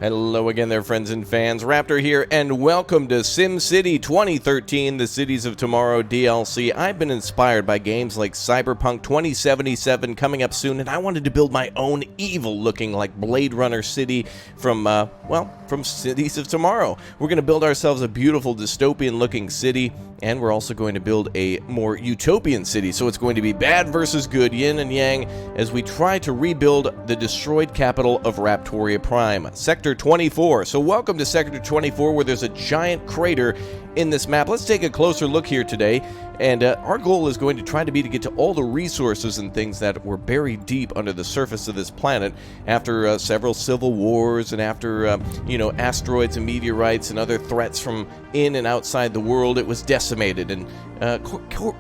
Hello again there, friends and fans. Raptor here, and welcome to SimCity 2013, the Cities of Tomorrow DLC. I've been inspired by games like Cyberpunk 2077 coming up soon, and I wanted to build my own evil-looking, like, Blade Runner city from Cities of Tomorrow. We're going to build ourselves a beautiful dystopian-looking city, and we're also going to build a more utopian city, so it's going to be bad versus good, yin and yang, as we try to rebuild the destroyed capital of Raptoria Prime, Sector 24. So welcome to Sector 24, where there's a giant crater in this map. Let's take a closer look here today, and our goal is going to try to be to get to all the resources and things that were buried deep under the surface of this planet after several civil wars and after, asteroids and meteorites and other threats from in and outside the world. It was decimated, and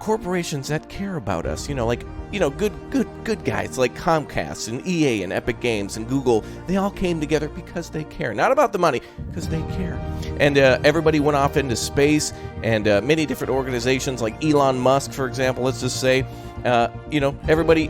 corporations that care about us, good guys like Comcast and EA and Epic Games and Google, they all came together because they care. Not about the money, because they care. And everybody went off into space, and many different organizations like Elon Musk, for example, let's just say, everybody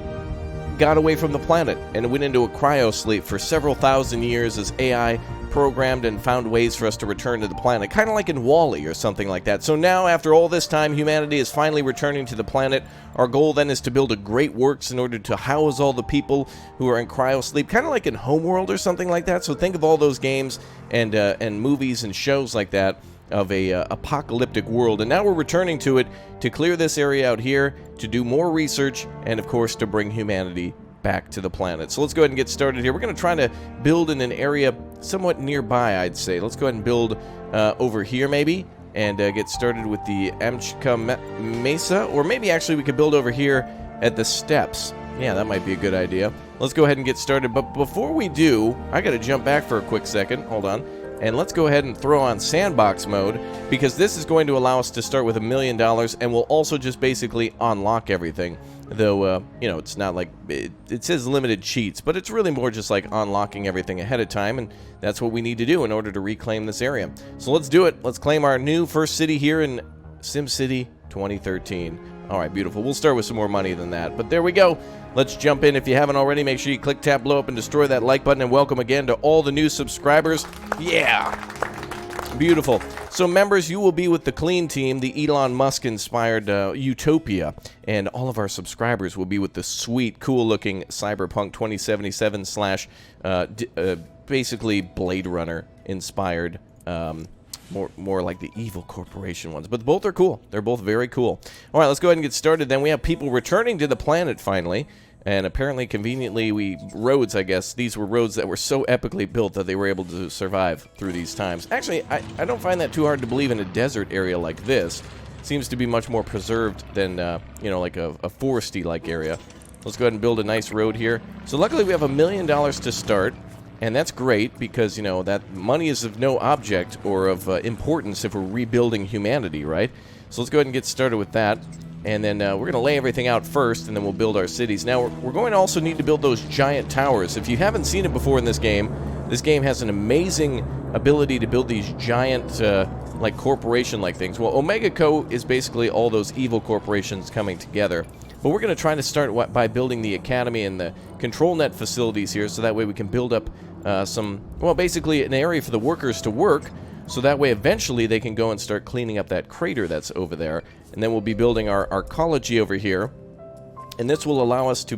got away from the planet and went into a cryosleep for several thousand years as AI programmed and found ways for us to return to the planet, kind of like in WALL-E or something like that. So now, after all this time, humanity is finally returning to the planet. Our goal then is to build a great works in order to house all the people who are in cryosleep, kind of like in Homeworld or something like that. So think of all those games and movies and shows like that of a apocalyptic world, and now we're returning to it to clear this area out here, to do more research, and of course to bring humanity back to the planet. So let's go ahead and get started here. We're going to try to build in an area somewhat nearby, I'd say. Let's go ahead and build over here maybe, and get started with the Amchka Mesa, or maybe actually we could build over here at the steps. Yeah, that might be a good idea. Let's go ahead and get started, but before we do, I gotta jump back for a quick second. Hold on. And let's go ahead and throw on sandbox mode, because this is going to allow us to start with $1 million, and we'll also just basically unlock everything. Though, it's not like, it says limited cheats, but it's really more just like unlocking everything ahead of time, and that's what we need to do in order to reclaim this area. So let's do it. Let's claim our new first city here in SimCity 2013. Alright, beautiful. We'll start with some more money than that, but there we go. Let's jump in. If you haven't already, make sure you click, tap, blow up, and destroy that like button, and welcome again to all the new subscribers. Yeah! Beautiful. So, members, you will be with the clean team, the Elon Musk-inspired Utopia, and all of our subscribers will be with the sweet, cool-looking Cyberpunk 2077 slash, basically Blade Runner-inspired, more like the evil corporation ones. But both are cool. They're both very cool. All right, let's go ahead and get started then. We have people returning to the planet finally. And apparently, conveniently, roads, I guess, these were roads that were so epically built that they were able to survive through these times. Actually, I don't find that too hard to believe in a desert area like this. It seems to be much more preserved than, like a foresty-like area. Let's go ahead and build a nice road here. So luckily, we have $1 million to start. And that's great because, that money is of no object or of importance if we're rebuilding humanity, right? So let's go ahead and get started with that. And then we're going to lay everything out first, and then we'll build our cities. Now, we're going to also need to build those giant towers. If you haven't seen it before in this game has an amazing ability to build these giant, like, corporation-like things. Well, Omega Co. is basically all those evil corporations coming together. But we're going to try to start by building the Academy and the Controlnet facilities here, so that way we can build up basically an area for the workers to work, so that way eventually they can go and start cleaning up that crater that's over there. And then we'll be building our ecology over here, and this will allow us to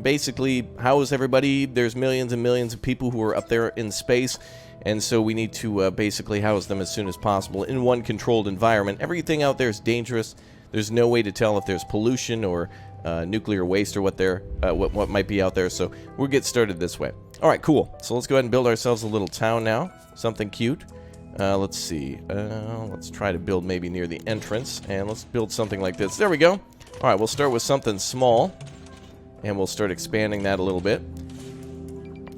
basically house everybody. There's millions and millions of people who are up there in space, and so we need to basically house them as soon as possible in one controlled environment. Everything out there is dangerous. There's no way to tell if there's pollution or nuclear waste or what might be out there, so we'll get started this way. Alright, cool. So let's go ahead and build ourselves a little town now. Something cute. Let's see. Let's try to build maybe near the entrance, and let's build something like this. There we go. Alright, we'll start with something small, and we'll start expanding that a little bit.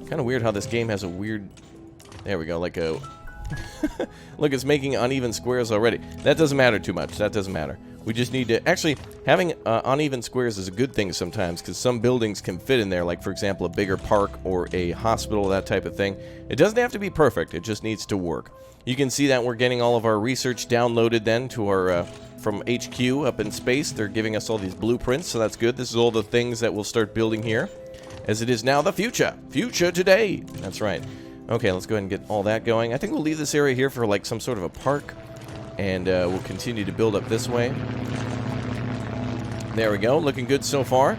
Kind of weird how this game has a weird... There we go, like a... Look, it's making uneven squares already. That doesn't matter too much. That doesn't matter. We just need to... Actually, having uneven squares is a good thing sometimes, because some buildings can fit in there, like, for example, a bigger park or a hospital, that type of thing. It doesn't have to be perfect. It just needs to work. You can see that we're getting all of our research downloaded then to our... from HQ up in space. They're giving us all these blueprints, so that's good. This is all the things that we'll start building here, as it is now the future. Future today. That's right. Okay, let's go ahead and get all that going. I think we'll leave this area here for like some sort of a park, and we'll continue to build up this way. There we go, looking good so far.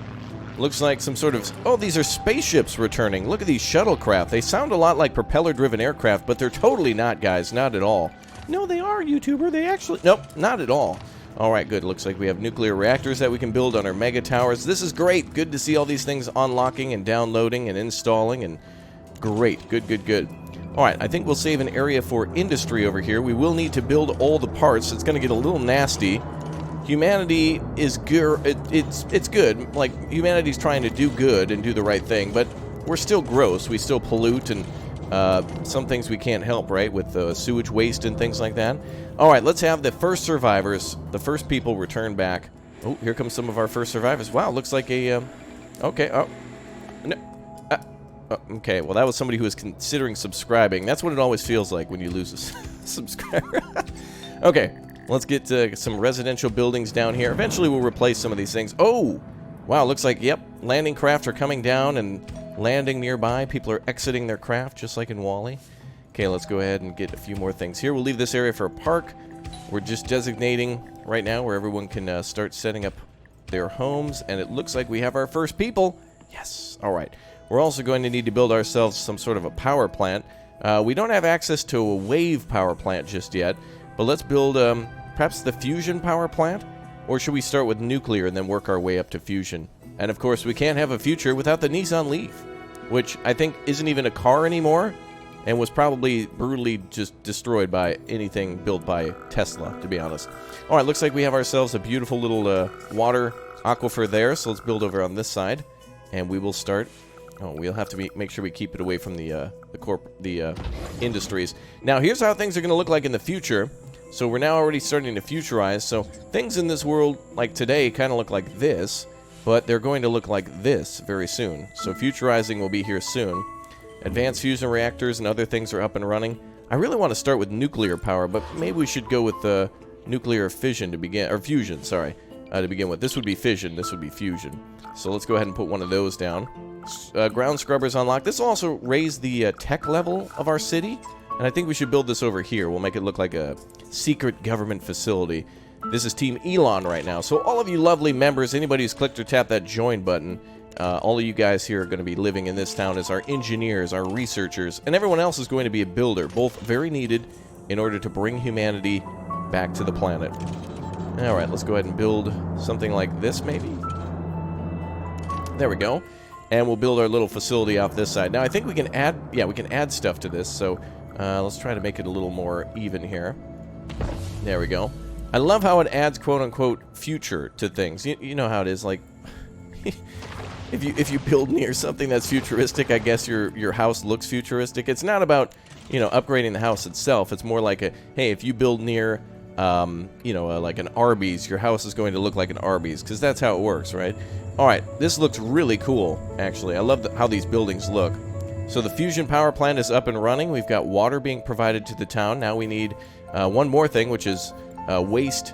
Looks like some sort of... Oh, these are spaceships returning. Look at these shuttlecraft. They sound a lot like propeller-driven aircraft, but they're totally not, guys. Not at all. No, they are, YouTuber. They actually... Nope, not at all. All right, good. Looks like we have nuclear reactors that we can build on our mega towers. This is great. Good to see all these things unlocking and downloading and installing. And great. Good, good, good. All right, I think we'll save an area for industry over here. We will need to build all the parts. It's going to get a little nasty. Humanity is good. It's good. Like, humanity's trying to do good and do the right thing, but we're still gross. We still pollute, and some things we can't help, right, with sewage waste and things like that. All right, let's have the first survivors, the first people return back. Oh, here comes some of our first survivors. Wow, looks like a... okay, oh. No, okay, well, that was somebody who was considering subscribing. That's what it always feels like when you lose a subscriber. Okay. Let's get some residential buildings down here. Eventually, we'll replace some of these things. Oh! Wow, looks like, yep, landing craft are coming down and landing nearby. People are exiting their craft, just like in WALL-E. Okay, let's go ahead and get a few more things here. We'll leave this area for a park. We're just designating right now where everyone can start setting up their homes. And it looks like we have our first people. Yes! All right. We're also going to need to build ourselves some sort of a power plant. We don't have access to a wave power plant just yet. But let's build, perhaps the fusion power plant? Or should we start with nuclear and then work our way up to fusion? And of course, we can't have a future without the Nissan Leaf, which I think isn't even a car anymore, and was probably brutally just destroyed by anything built by Tesla, to be honest. All right, looks like we have ourselves a beautiful little water aquifer there, so let's build over on this side, and we will start... Oh, we'll have to make sure we keep it away from the industries. Now, here's how things are going to look like in the future. So we're now already starting to futurize. So things in this world, like today, kind of look like this, but they're going to look like this very soon. So futurizing will be here soon. Advanced fusion reactors and other things are up and running. I really want to start with nuclear power, but maybe we should go with nuclear fission to begin, or fusion, sorry, to begin with. This would be fission, this would be fusion. So let's go ahead and put one of those down. Ground scrubbers unlocked. This will also raise the tech level of our city, and I think we should build this over here. We'll make it look like a secret government facility. This is Team Elon right now. So all of you lovely members, anybody who's clicked or tapped that join button, all of you guys here are going to be living in this town as our engineers, our researchers, and everyone else is going to be a builder, both very needed in order to bring humanity back to the planet. All right, let's go ahead and build something like this, maybe. There we go. And we'll build our little facility off this side. Now, I think we can add, yeah, we can add stuff to this, so let's try to make it a little more even here. There we go. I love how it adds quote-unquote future to things. You know how it is, like, if you build near something that's futuristic, I guess your house looks futuristic. It's not about, you know, upgrading the house itself. It's more like a, hey, if you build near, you know, like an Arby's, your house is going to look like an Arby's, because that's how it works, right? All right, this looks really cool, actually. I love how these buildings look. So the fusion power plant is up and running. We've got water being provided to the town. Now we need one more thing, which is waste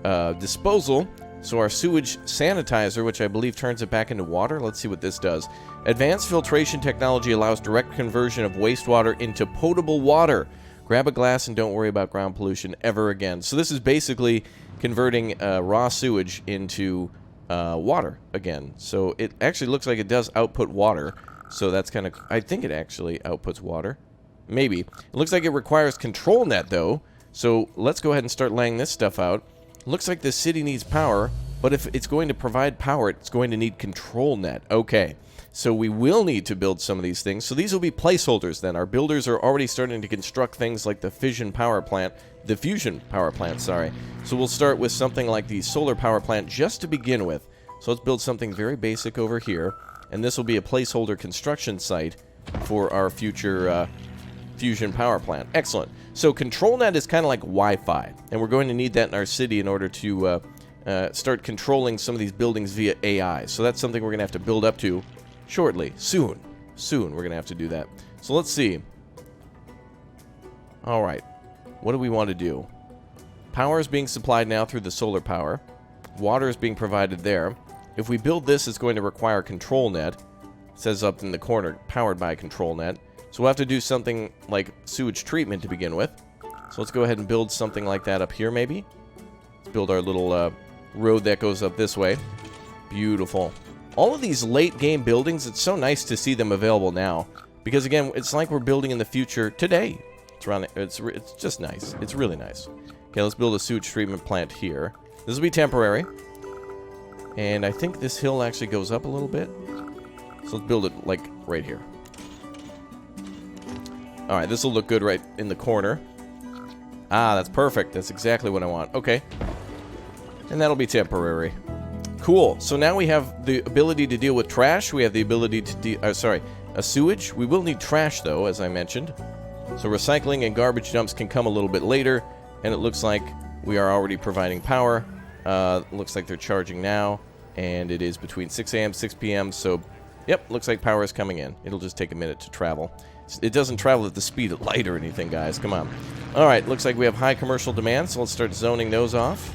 disposal. So our sewage sanitizer, which I believe turns it back into water. Let's see what this does. Advanced filtration technology allows direct conversion of wastewater into potable water. Grab a glass and don't worry about ground pollution ever again. So this is basically converting raw sewage into water again. So it actually looks like it does output water. So that's kind of... I think it actually outputs water. Maybe. It looks like it requires Controlnet, though. So let's go ahead and start laying this stuff out. Looks like this city needs power, but if it's going to provide power, it's going to need Controlnet. Okay. So we will need to build some of these things. So these will be placeholders then. Our builders are already starting to construct things like the fusion power plant. The fusion power plant, sorry. So we'll start with something like the solar power plant just to begin with. So let's build something very basic over here. And this will be a placeholder construction site for our future fusion power plant. Excellent. So Controlnet is kind of like Wi-Fi. And we're going to need that in our city in order to start controlling some of these buildings via AI. So that's something we're going to have to build up to shortly. Soon we're going to have to do that. So let's see. All right. What do we want to do? Power is being supplied now through the solar power. Water is being provided there. If we build this, it's going to require Controlnet. It says up in the corner, powered by Controlnet. So we'll have to do something like sewage treatment to begin with. So let's go ahead and build something like that up here, maybe. Let's build our little road that goes up this way. Beautiful. All of these late game buildings, it's so nice to see them available now. Because again, it's like we're building in the future today. It's just nice. It's really nice. Okay, let's build a sewage treatment plant here. This will be temporary. And I think this hill actually goes up a little bit. So let's build it, like, right here. Alright, this will look good right in the corner. Ah, that's perfect. That's exactly what I want. Okay. And that'll be temporary. Cool. So now we have the ability to deal with trash. We have the ability to a sewage. We will need trash, though, as I mentioned. So recycling and garbage dumps can come a little bit later. And it looks like we are already providing power. Looks like they're charging now. And it is between 6 a.m. 6 p.m. So, yep, looks like power is coming in. It'll just take a minute to travel. It doesn't travel at the speed of light or anything, guys. Come on. All right, looks like we have high commercial demand. So let's start zoning those off.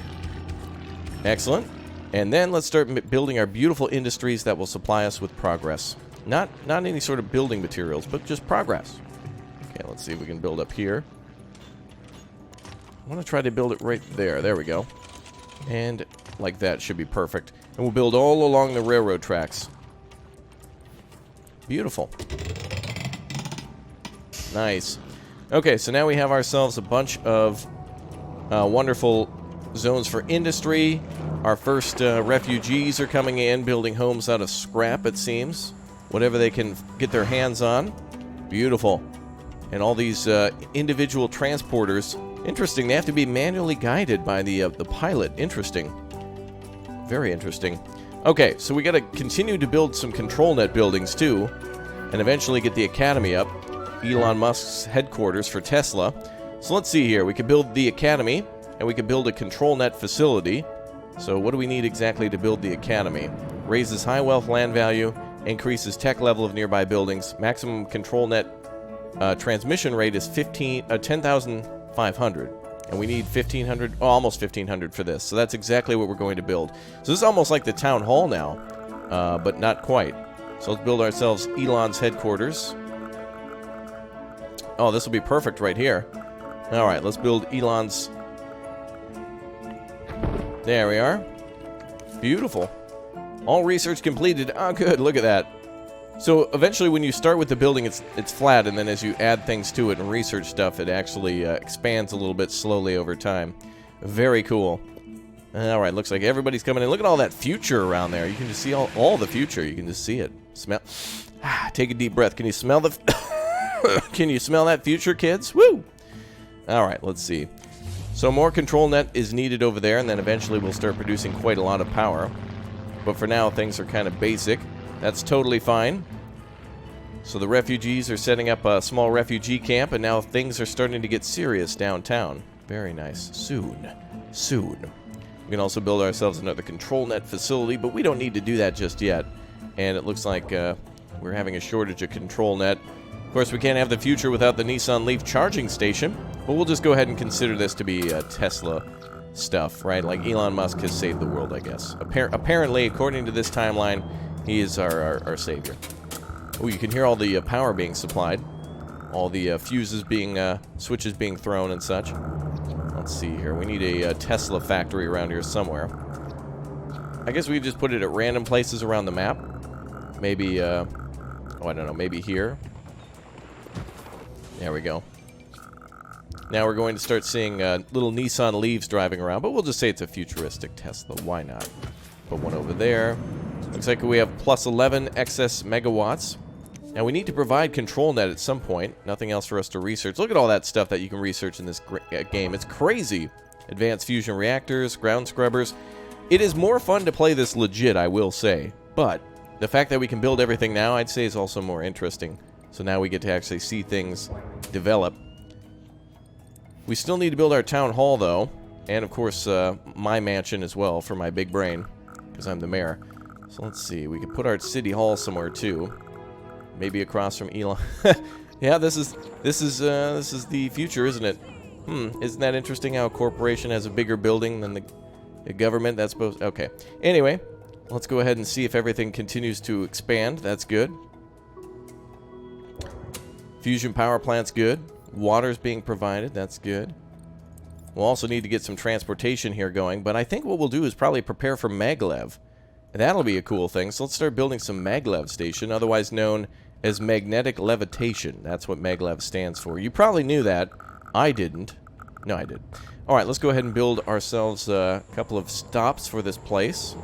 Excellent. And then let's start building our beautiful industries that will supply us with progress. Not any sort of building materials, but just progress. Okay, let's see if we can build up here. I want to try to build it right there. There we go. And like that should be perfect. And we'll build all along the railroad tracks. Beautiful. Nice. Okay, so now we have ourselves a bunch of wonderful zones for industry. Our first refugees are coming in, building homes out of scrap, it seems. Whatever they can get their hands on. Beautiful. And all these individual transporters. Interesting, they have to be manually guided by the pilot. Interesting. Very interesting. Okay, so we got to continue to build some Controlnet buildings, too. And eventually get the Academy up. Elon Musk's headquarters for Tesla. So let's see here. We could build the Academy, and we could build a Controlnet facility. So what do we need exactly to build the Academy? Raises high wealth land value, increases tech level of nearby buildings. Maximum Controlnet transmission rate is 10,500. And we need 1,500, almost 1,500 for this. So that's exactly what we're going to build. So this is almost like the town hall now, but not quite. So let's build ourselves Elon's headquarters. Oh, this will be perfect right here. All right, let's build Elon's. There we are. Beautiful. All research completed. Oh, good. Look at that. So eventually when you start with the building, it's flat, and then as you add things to it and research stuff, it actually expands a little bit slowly over time. Very cool. All right, looks like everybody's coming in. Look at all that future around there. You can just see all the future. You can just see it. Smell. Take a deep breath. Can you smell the... Can you smell that future, kids? Woo! All right, let's see. So more Controlnet is needed over there, and then eventually we'll start producing quite a lot of power. But for now, things are kind of basic. That's totally fine. So the refugees are setting up a small refugee camp, and now things are starting to get serious downtown. Very nice. Soon. We can also build ourselves another Controlnet facility, but we don't need to do that just yet. And it looks like we're having a shortage of Controlnet. Of course, we can't have the future without the Nissan Leaf charging station, but we'll just go ahead and consider this to be Tesla stuff, right? Like Elon Musk has saved the world, I guess. Apparently, according to this timeline, he is our savior. Oh, you can hear all the power being supplied. All the fuses being, switches being thrown and such. Let's see here. We need a Tesla factory around here somewhere. I guess we just put it at random places around the map. Maybe, oh, I don't know, maybe here. There we go. Now we're going to start seeing little Nissan Leafs driving around, but we'll just say it's a futuristic Tesla. Why not? Put one over there. Looks like we have plus 11 excess megawatts. Now we need to provide Controlnet at some point. Nothing else for us to research. Look at all that stuff that you can research in this game. It's crazy. Advanced fusion reactors, ground scrubbers. It is more fun to play this legit, I will say. But the fact that we can build everything now, I'd say, is also more interesting. So now we get to actually see things develop. We still need to build our town hall, though. And, of course, my mansion as well for my big brain. Because I'm the mayor. So let's see. We could put our city hall somewhere, too. Maybe across from Elon. Yeah, this is the future, isn't it? Isn't that interesting how a corporation has a bigger building than the government? That's supposed... Okay. Anyway, let's go ahead and see if everything continues to expand. That's good. Fusion power plant's good. Water's being provided. That's good. We'll also need to get some transportation here going, but I think what we'll do is probably prepare for maglev. That'll be a cool thing. So let's start building some maglev station, otherwise known as magnetic levitation. That's what maglev stands for. You probably knew that. I didn't. No, I did. Alright, let's go ahead and build ourselves a couple of stops for this place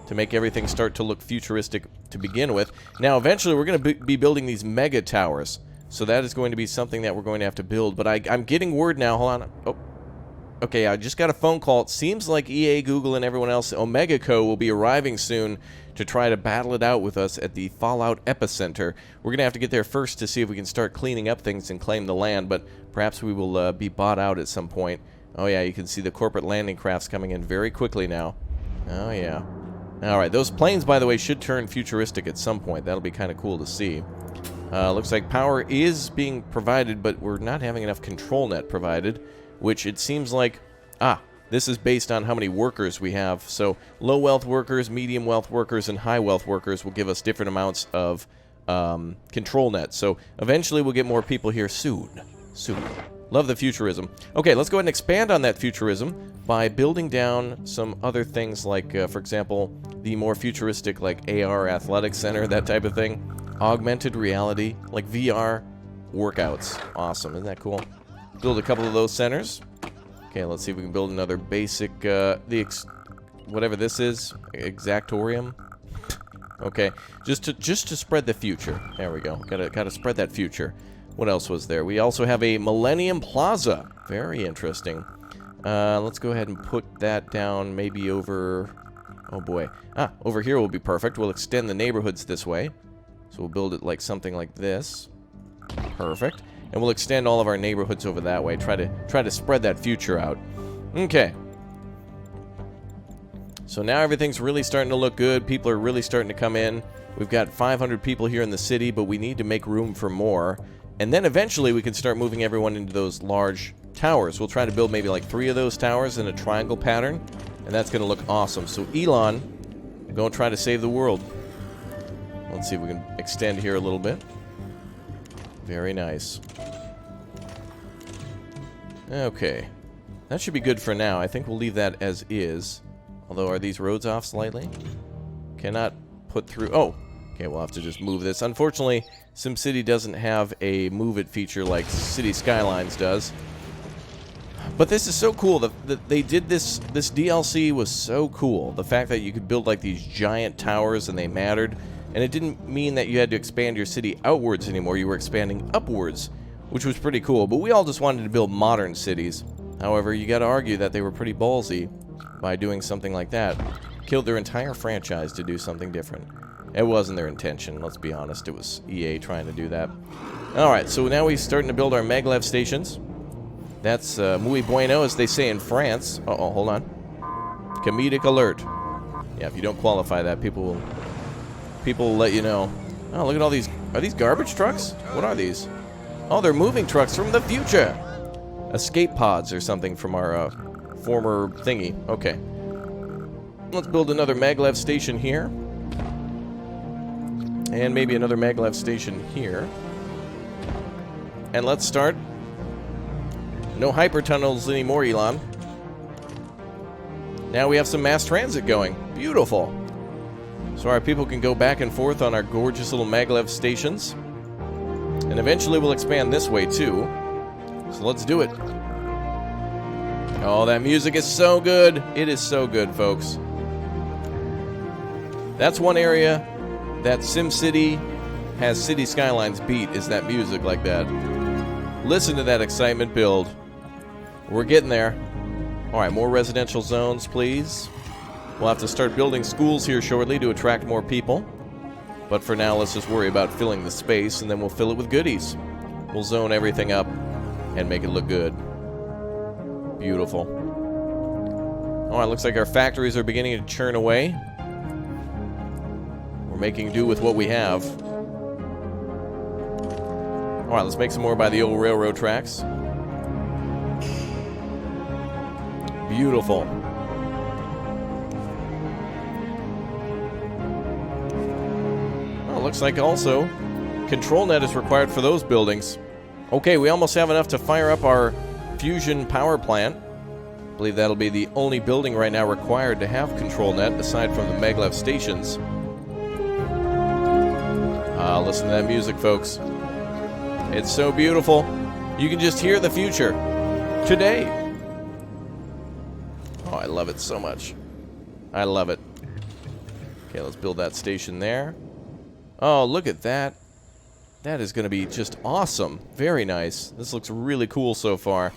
to make everything start to look futuristic to begin with. Now, eventually, we're going to be building these mega towers. So that is going to be something that we're going to have to build. But I'm getting word now. Hold on. Oh. Okay, I just got a phone call. It seems like EA, Google, and everyone else, Omega Co. will be arriving soon to try to battle it out with us at the Fallout Epicenter. We're going to have to get there first to see if we can start cleaning up things and claim the land, but perhaps we will be bought out at some point. Oh yeah, you can see the corporate landing crafts coming in very quickly now. Oh yeah. Alright, those planes, by the way, should turn futuristic at some point. That'll be kind of cool to see. Looks like power is being provided, but we're not having enough Controlnet provided, which it seems like, this is based on how many workers we have. So low wealth workers, medium wealth workers, and high wealth workers will give us different amounts of Controlnet. So eventually we'll get more people here soon. Soon. Love the futurism. Okay, let's go ahead and expand on that futurism by building down some other things like, for example, the more futuristic like AR Athletic Center, that type of thing. Augmented reality, like VR workouts. Awesome, isn't that cool? Build a couple of those centers. Okay, let's see if we can build another basic, whatever this is, exactorium. Okay, just to spread the future. There we go. Gotta spread that future. What else was there? We also have a Millennium Plaza. Very interesting. Let's go ahead and put that down maybe over... Oh boy. Over here will be perfect. We'll extend the neighborhoods this way. So we'll build it like something like this. Perfect. And we'll extend all of our neighborhoods over that way. Try to spread that future out. Okay. So now everything's really starting to look good. People are really starting to come in. We've got 500 people here in the city, but we need to make room for more. And then eventually we can start moving everyone into those large towers. We'll try to build maybe like 3 of those towers in a triangle pattern. And that's going to look awesome. So Elon, go and try to save the world. Let's see if we can extend here a little bit. Very nice. Okay. That should be good for now. I think we'll leave that as is. Although, are these roads off slightly? Cannot put through... Oh! Okay, we'll have to just move this. Unfortunately, SimCity doesn't have a move it feature like City Skylines does. But this is so cool. They did this DLC was so cool. The fact that you could build like these giant towers and they mattered. And it didn't mean that you had to expand your city outwards anymore. You were expanding upwards, which was pretty cool. But we all just wanted to build modern cities. However, you got to argue that they were pretty ballsy by doing something like that. Killed their entire franchise to do something different. It wasn't their intention, let's be honest. It was EA trying to do that. Alright, so now we're starting to build our maglev stations. That's muy bueno, as they say in France. Uh-oh, hold on. Comedic alert. Yeah, if you don't qualify that, people will let you know. Oh, look at all these. Are these garbage trucks? What are these? Oh, they're moving trucks from the future. Escape pods or something from our former thingy. Okay. Let's build another maglev station here. And maybe another maglev station here. And let's start. No hyper tunnels anymore, Elon. Now we have some mass transit going. Beautiful. So our people can go back and forth on our gorgeous little maglev stations. And eventually we'll expand this way too. So let's do it. Oh, that music is so good. It is so good, folks. That's one area that SimCity has City Skylines beat, is that music like that. Listen to that excitement build. We're getting there. Alright, more residential zones, please. We'll have to start building schools here shortly to attract more people. But for now, let's just worry about filling the space, and then we'll fill it with goodies. We'll zone everything up and make it look good. Beautiful. Alright, looks like our factories are beginning to churn away. We're making do with what we have. Alright, let's make some more by the old railroad tracks. Beautiful. Well, looks like also Controlnet is required for those buildings. Okay, we almost have enough to fire up our fusion power plant. I believe that'll be the only building right now required to have Controlnet, aside from the maglev stations. Listen to that music, folks. It's so beautiful. You can just hear the future. Today. Oh, I love it so much. I love it. Okay, let's build that station there. Oh, look at that. That is going to be just awesome. Very nice. This looks really cool so far.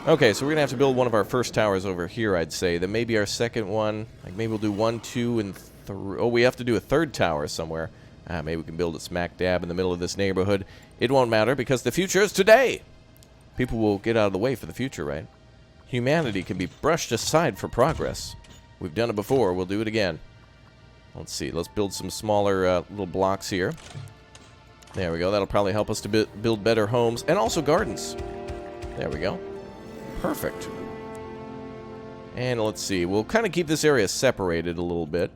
Okay, so we're going to have to build one of our first towers over here, I'd say. Then maybe our second one. Like maybe we'll do 1, 2, and 3. Oh, we have to do a third tower somewhere. Maybe we can build it smack dab in the middle of this neighborhood. It won't matter because the future is today. People will get out of the way for the future, right? Humanity can be brushed aside for progress. We've done it before. We'll do it again. Let's see. Let's build some smaller little blocks here. There we go. That'll probably help us to build better homes and also gardens. There we go. Perfect. And let's see. We'll kind of keep this area separated a little bit.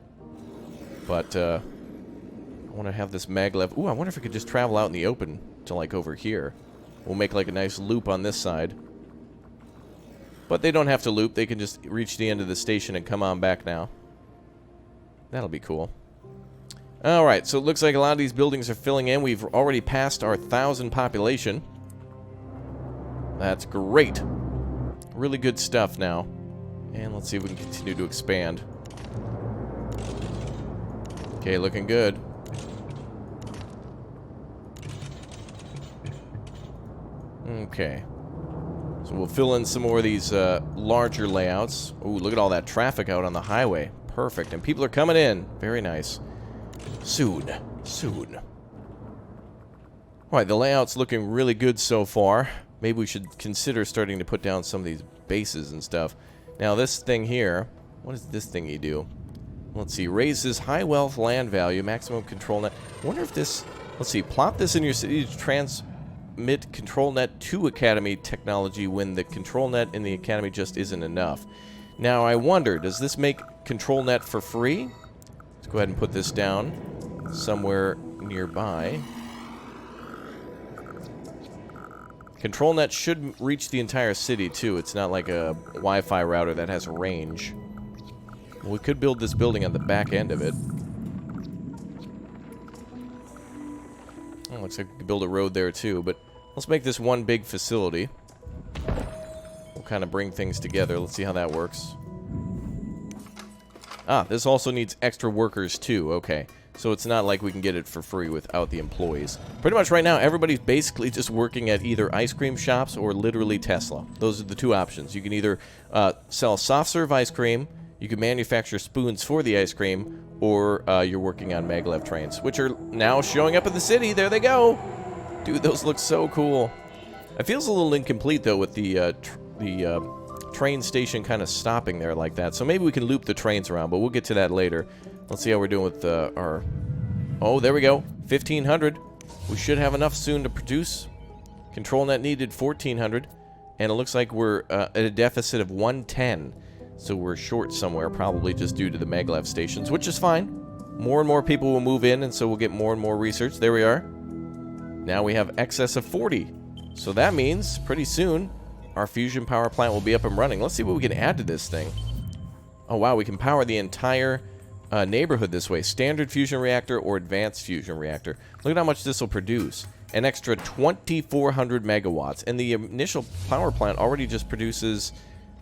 But I want to have this maglev. Ooh, I wonder if we could just travel out in the open to like over here. We'll make like a nice loop on this side. But they don't have to loop. They can just reach the end of the station and come on back now. That'll be cool. Alright, so it looks like a lot of these buildings are filling in. We've already passed our 1,000 population. That's great. Really good stuff now. And let's see if we can continue to expand. Okay, looking good. Okay. So we'll fill in some more of these larger layouts. Ooh, look at all that traffic out on the highway. Perfect. And people are coming in. Very nice. Soon. Soon. Alright, the layout's looking really good so far. Maybe we should consider starting to put down some of these bases and stuff. Now, this thing here, what does this thingy do? Let's see. Raises high wealth land value, maximum control net. I wonder if this... Let's see. Plot this in your city to transmit Controlnet to Academy technology when the Controlnet in the Academy just isn't enough. Now, I wonder, does this make Controlnet for free? Let's go ahead and put this down somewhere nearby. Controlnet should reach the entire city, too. It's not like a Wi-Fi router that has range. We could build this building on the back end of it. Oh, looks like we could build a road there, too. But let's make this one big facility. We'll kind of bring things together. Let's see how that works. Ah, this also needs extra workers, too. Okay. So it's not like we can get it for free without the employees. Pretty much right now, everybody's basically just working at either ice cream shops or literally Tesla. Those are the two options. You can either sell soft-serve ice cream, you can manufacture spoons for the ice cream, or you're working on maglev trains, which are now showing up in the city. There they go! Dude, those look so cool. It feels a little incomplete, though, with the train station kind of stopping there like that. So maybe we can loop the trains around, but we'll get to that later. Let's see how we're doing with our... Oh, there we go. 1,500. We should have enough soon to produce. Controlnet needed 1,400. And it looks like we're at a deficit of 110. So we're short somewhere, probably just due to the maglev stations, which is fine. More and more people will move in, and so we'll get more and more research. There we are. Now we have excess of 40. So that means, pretty soon, our fusion power plant will be up and running. Let's see what we can add to this thing. Oh, wow. We can power the entire... neighborhood this way. Standard fusion reactor or advanced fusion reactor. Look at how much this will produce. An extra 2,400 megawatts. And the initial power plant already just produces,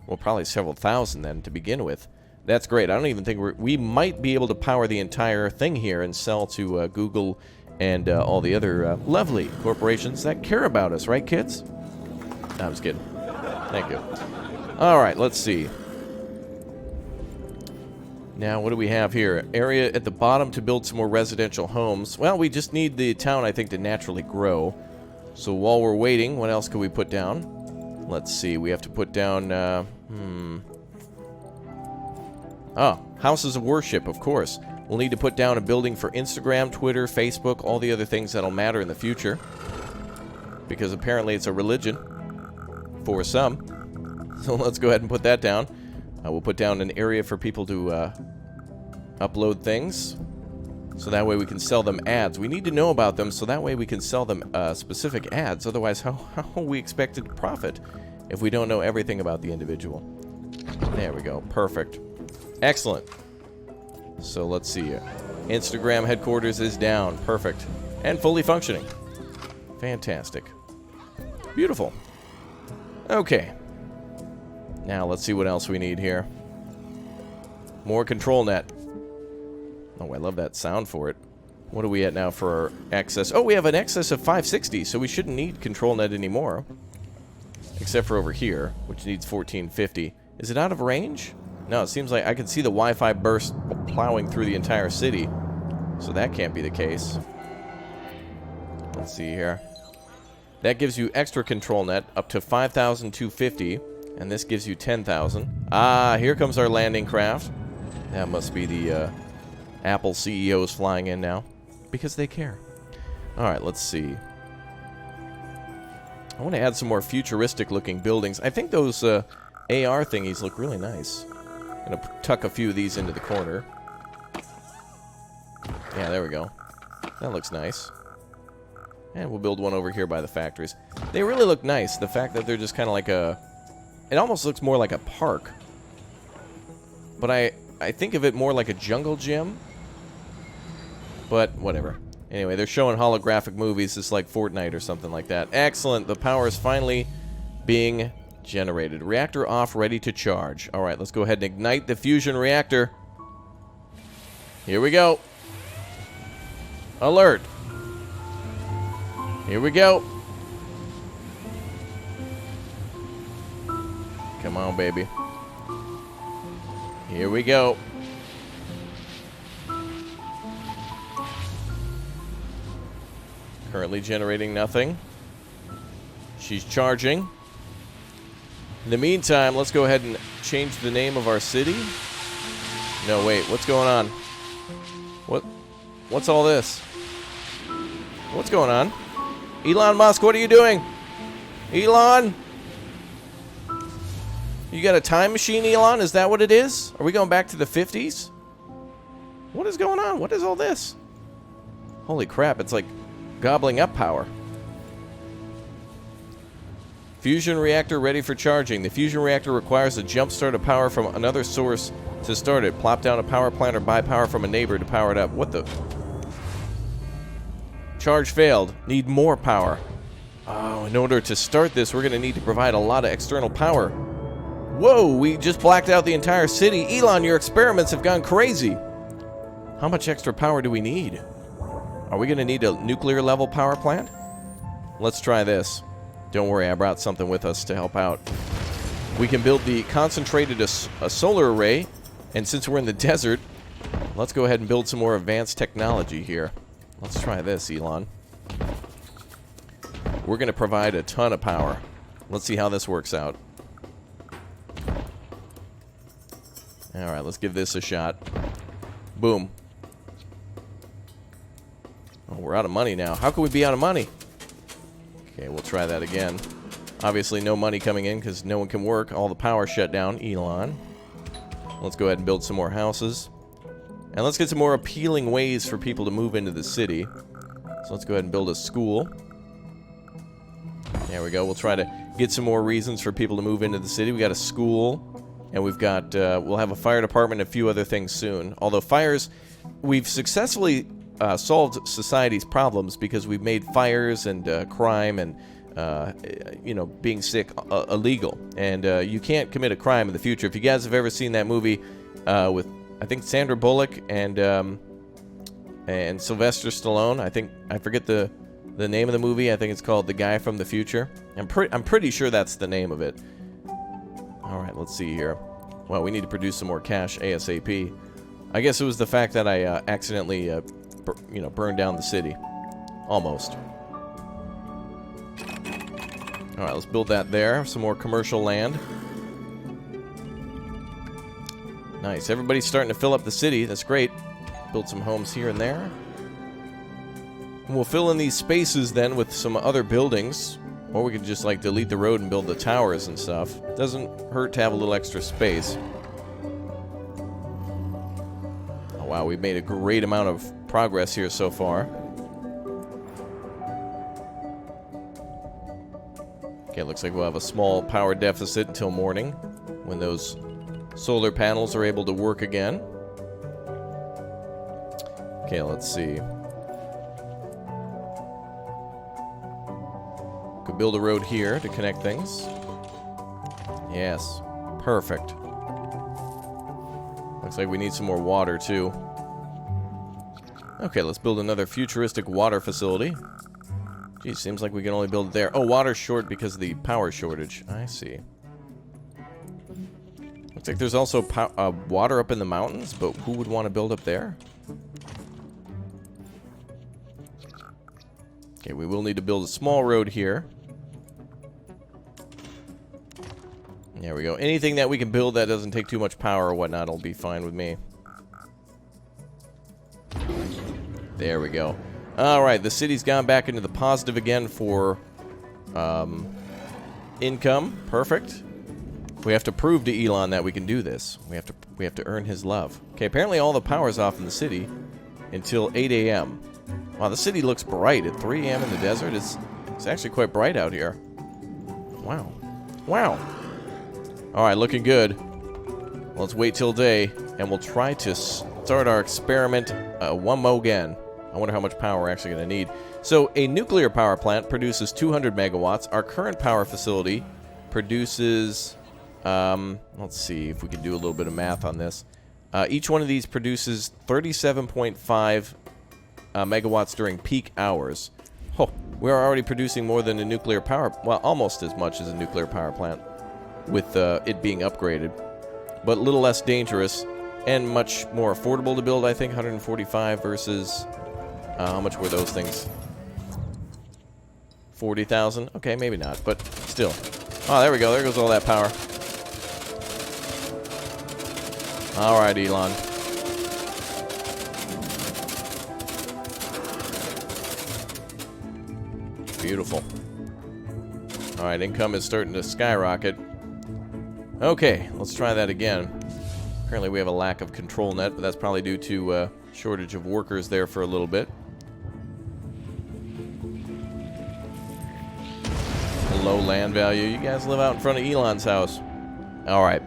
well, probably several thousand then to begin with. That's great. I don't even think we might be able to power the entire thing here and sell to Google and all the other lovely corporations that care about us. Right, kids? No, I'm just kidding. Thank you. All right, let's see. Now, what do we have here? Area at the bottom to build some more residential homes. Well, we just need the town, I think, to naturally grow. So while we're waiting, what else can we put down? Let's see. We have to put down, Oh, houses of worship, of course. We'll need to put down a building for Instagram, Twitter, Facebook, all the other things that'll matter in the future. Because apparently it's a religion. For some. So let's go ahead and put that down. We'll put down an area for people to upload things. So that way we can sell them ads. We need to know about them so that way we can sell them specific ads. Otherwise, how are we expected to profit if we don't know everything about the individual? There we go. Perfect. Excellent. So let's see here. Instagram headquarters is down. Perfect. And fully functioning. Fantastic. Beautiful. Okay. Now let's see what else we need here. More Controlnet. Oh, I love that sound for it. What are we at now for our excess? Oh, we have an excess of 560, so we shouldn't need Controlnet anymore. Except for over here, which needs 1450. Is it out of range? No, it seems like I can see the Wi-Fi burst plowing through the entire city. So that can't be the case. Let's see here. That gives you extra Controlnet up to 5,250. And this gives you 10,000. Ah, here comes our landing craft. That must be the Apple CEOs flying in now. Because they care. Alright, let's see. I want to add some more futuristic looking buildings. I think those AR thingies look really nice. I'm going to tuck a few of these into the corner. Yeah, there we go. That looks nice. And we'll build one over here by the factories. They really look nice. The fact that they're just kind of like a... It almost looks more like a park. But I think of it more like a jungle gym. But whatever. Anyway, they're showing holographic movies. It's like Fortnite or something like that. Excellent. The power is finally being generated. Reactor off, ready to charge. Alright, let's go ahead and ignite the fusion reactor. Here we go. Alert. Here we go. Come on, baby. Here we go. Currently generating nothing. She's charging. In the meantime, let's go ahead and change the name of our city. No, wait. What's going on? What's all this? What's going on? Elon Musk, what are you doing? Elon? You got a time machine, Elon? Is that what it is? Are we going back to the 50s? What is going on? What is all this? Holy crap, it's like gobbling up power. Fusion reactor ready for charging. The fusion reactor requires a jump start of power from another source to start it. Plop down a power plant or buy power from a neighbor to power it up. What the? Charge failed. Need more power. Oh, in order to start this, we're going to need to provide a lot of external power. Whoa, we just blacked out the entire city. Elon, your experiments have gone crazy. How much extra power do we need? Are we going to need a nuclear level power plant? Let's try this. Don't worry, I brought something with us to help out. We can build the concentrated a solar array, and since we're in the desert, let's go ahead and build some more advanced technology here. Let's try this, Elon. We're going to provide a ton of power. Let's see how this works out. Alright, let's give this a shot. Boom. Oh, we're out of money now. How can we be out of money? Okay, we'll try that again. Obviously, no money coming in because no one can work. All the power shut down. Elon. Let's go ahead and build some more houses. And let's get some more appealing ways for people to move into the city. So let's go ahead and build a school. There we go. We'll try to get some more reasons for people to move into the city. We got a school. And we've got, we'll have a fire department and a few other things soon. Although fires, we've successfully solved society's problems because we've made fires and crime and, you know, being sick illegal. And you can't commit a crime in the future. If you guys have ever seen that movie with, I think, Sandra Bullock and Sylvester Stallone, I forget the name of the movie. I think it's called The Guy from the Future. I'm pretty sure that's the name of it. Alright, let's see here. Well, we need to produce some more cash ASAP. I guess it was the fact that I accidentally, you know, burned down the city. Almost. Alright, let's build that there. Some more commercial land. Nice. Everybody's starting to fill up the city. That's great. Build some homes here and there. And we'll fill in these spaces then with some other buildings. Or we could just, like, delete the road and build the towers and stuff. Doesn't hurt to have a little extra space. Oh, wow, we've made a great amount of progress here so far. Okay, looks like we'll have a small power deficit until morning, when those solar panels are able to work again. Okay, let's see. Could build a road here to connect things. Yes, perfect. Looks like we need some more water, too. Okay, let's build another futuristic water facility. Geez, seems like we can only build it there. Oh, water's short because of the power shortage. I see. Looks like there's also water up in the mountains, but who would want to build up there? Okay, we will need to build a small road here. There we go. Anything that we can build that doesn't take too much power or whatnot will be fine with me. There we go. Alright, the city's gone back into the positive again for income. Perfect. We have to prove to Elon that we can do this. We have to earn his love. Okay, apparently all the power's off in the city until 8 a.m. Wow, the city looks bright at 3 a.m. in the desert. It's actually quite bright out here. Wow. Wow. Alright, looking good. Well, let's wait till day, and we'll try to start our experiment one more again. I wonder how much power we're actually going to need. So, a nuclear power plant produces 200 megawatts. Our current power facility produces... let's see if we can do a little bit of math on this. Each one of these produces 37.5 megawatts during peak hours. Oh, we're already producing more than a nuclear power... Well, almost as much as a nuclear power plant, with it being upgraded. But a little less dangerous, and much more affordable to build, I think. 145 versus... how much were those things? 40,000? Okay, maybe not, but still. Oh, there we go. There goes all that power. Alright, Elon. Beautiful. Alright, income is starting to skyrocket. Okay, let's try that again. Apparently we have a lack of Controlnet, but that's probably due to shortage of workers there for a little bit. Low land value. You guys live out in front of Elon's house. Alright.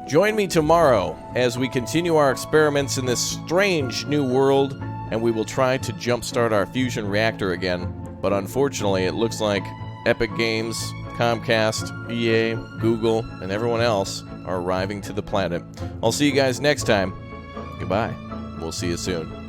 Join me tomorrow as we continue our experiments in this strange new world, and we will try to jumpstart our fusion reactor again. But unfortunately, it looks like Epic Games, Comcast, EA, Google, and everyone else are arriving to the planet. I'll see you guys next time. Goodbye. We'll see you soon.